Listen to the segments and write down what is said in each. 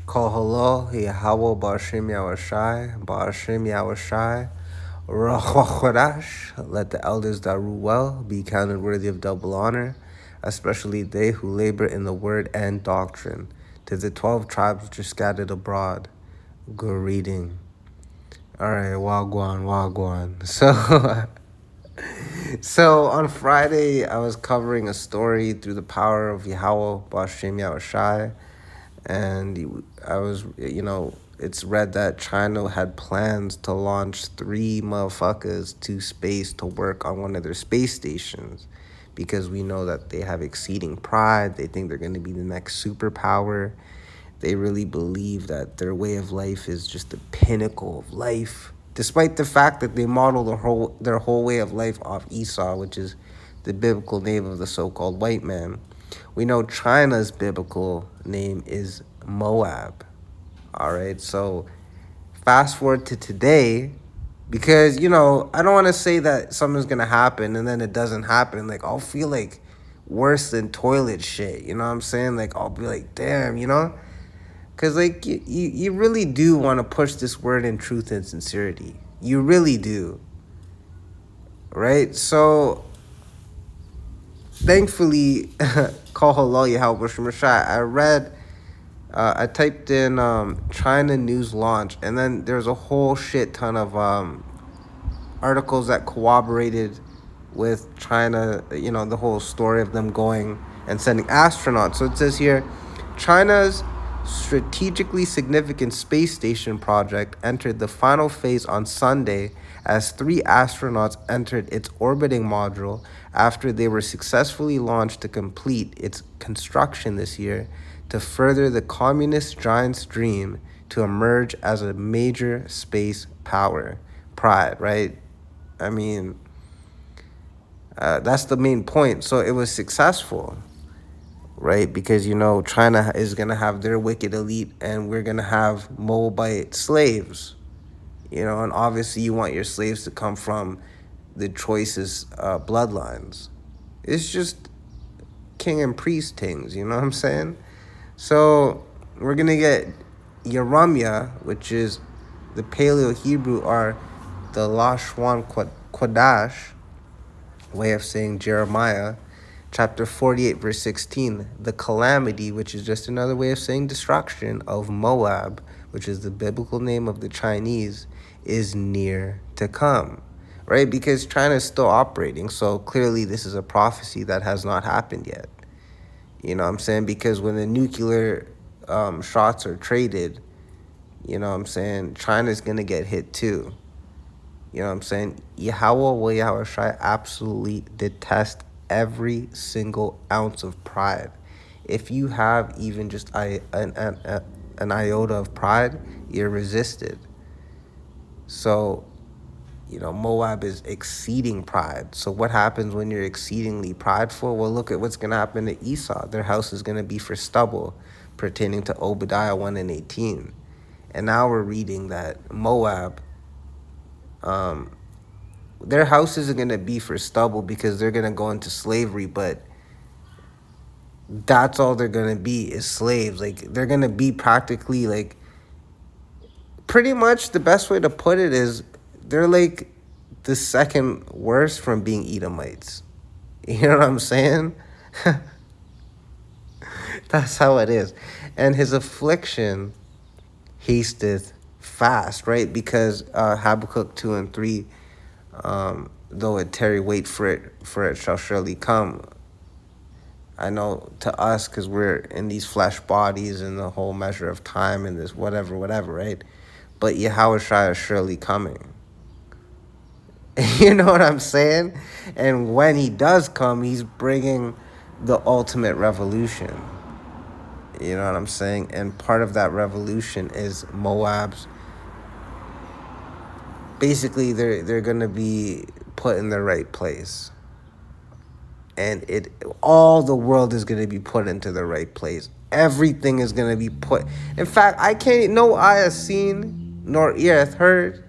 Koholo, Yahweh, Bashim Yawashai, Bashim Yawashai, Rahorash, let the elders that rule well be counted worthy of double honor, especially they who labor in the word and doctrine. To the 12 tribes which are scattered abroad, good reading. All right, Wagwan, Wagwan. So on Friday, I was covering a story through the power of Yahweh, Bashim Yawashai, and I was, it's read that China had plans to launch three motherfuckers to space to work on one of their space stations because we know that they have exceeding pride. They think they're going to be the next superpower. They really believe that their way of life is just the pinnacle of life, despite the fact that they model their whole way of life off Esau, which is the biblical name of the so-called white man. We know China's biblical name is Moab. All right, so fast forward to today, because I don't want to say that something's gonna happen and then it doesn't happen. Like, I'll feel like worse than toilet shit. You know what I'm saying? Like, I'll be like, damn, because like you really do want to push this word in truth and sincerity. You really do, right? So thankfully, I read, I typed in China news launch, and then there's a whole shit ton of articles that corroborated with China, the whole story of them going and sending astronauts. So it says here, China's strategically significant space station project entered the final phase on Sunday as three astronauts entered its orbiting module after they were successfully launched to complete its construction this year to further the communist giant's dream to emerge as a major space power. Pride, right? I mean, that's the main point. So it was successful, right? Because, China is going to have their wicked elite and we're going to have Moabite slaves, and obviously you want your slaves to come from the choicest bloodlines. It's just king and priest things, you know what I'm saying? So we're going to get Yeremia, which is the Paleo Hebrew, or the Lashon Kodash way of saying Jeremiah, chapter 48, verse 16, the calamity, which is just another way of saying destruction of Moab, which is the biblical name of the Chinese, is near to come, right? Because China is still operating, so clearly this is a prophecy that has not happened yet. You know what I'm saying? Because when the nuclear shots are traded, China's going to get hit too. You know what I'm saying? Yahweh will Yahushai absolutely detest every single ounce of pride. If you have even just an iota of pride, you're resisted. So, Moab is exceeding pride. So what happens when you're exceedingly prideful? Well, look at what's going to happen to Esau. Their house is going to be for stubble, pertaining to Obadiah 1 and 18. And now we're reading that Moab, their houses are going to be for stubble because they're going to go into slavery, but that's all they're going to be is slaves. Like, they're going to be practically, like, pretty much the best way to put it is they're like the second worst from being Edomites. You know what I'm saying? That's how it is. And his affliction hasteth fast, right? Because Habakkuk 2 and 3, though it tarry, wait for it shall surely come. I know to us, because we're in these flesh bodies and the whole measure of time and this whatever, right? But Yahushua is surely coming. You know what I'm saying? And when he does come, he's bringing the ultimate revolution. You know what I'm saying? And part of that revolution is Moab's. Basically, they're going to be put in the right place. And all the world is going to be put into the right place. Everything is going to be put. In fact, no eye has seen, nor ear hath heard,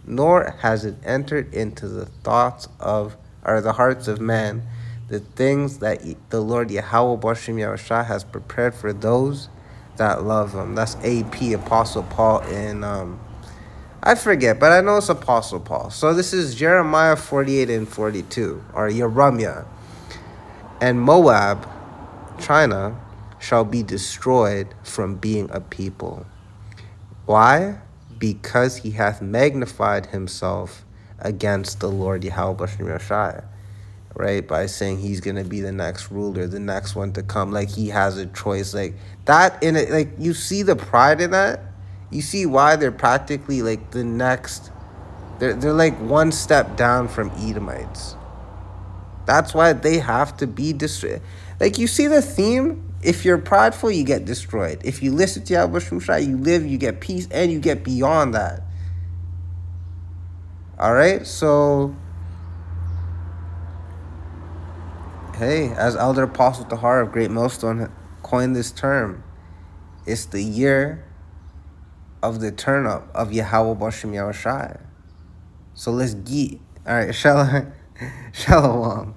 nor has it entered into the the hearts of man, the things that the Lord Yahweh Bashim Yahushua has prepared for those that love him. That's AP, Apostle Paul, in I forget, but I know it's Apostle Paul. So this is Jeremiah 48 and 42, or Yeremiah. And Moab, China, shall be destroyed from being a people. Why? Because he hath magnified himself against the Lord Yahweh Bashem Yashai. Right? By saying he's gonna be the next ruler, the next one to come. Like he has a choice. Like that in it, like you see the pride in that. You see why they're practically like the next, they're like one step down from Edomites. That's why they have to be destroyed. Like you see the theme. If you're prideful, you get destroyed. If you listen to Yahweh Shusha, you live, you get peace, and you get beyond that. All right. So, hey, as Elder Apostle Tahar of Great Millstone coined this term, it's the year of the turn up of Yahweh Bashem Yahushai. So let's get. All right. Shalom. Shalom.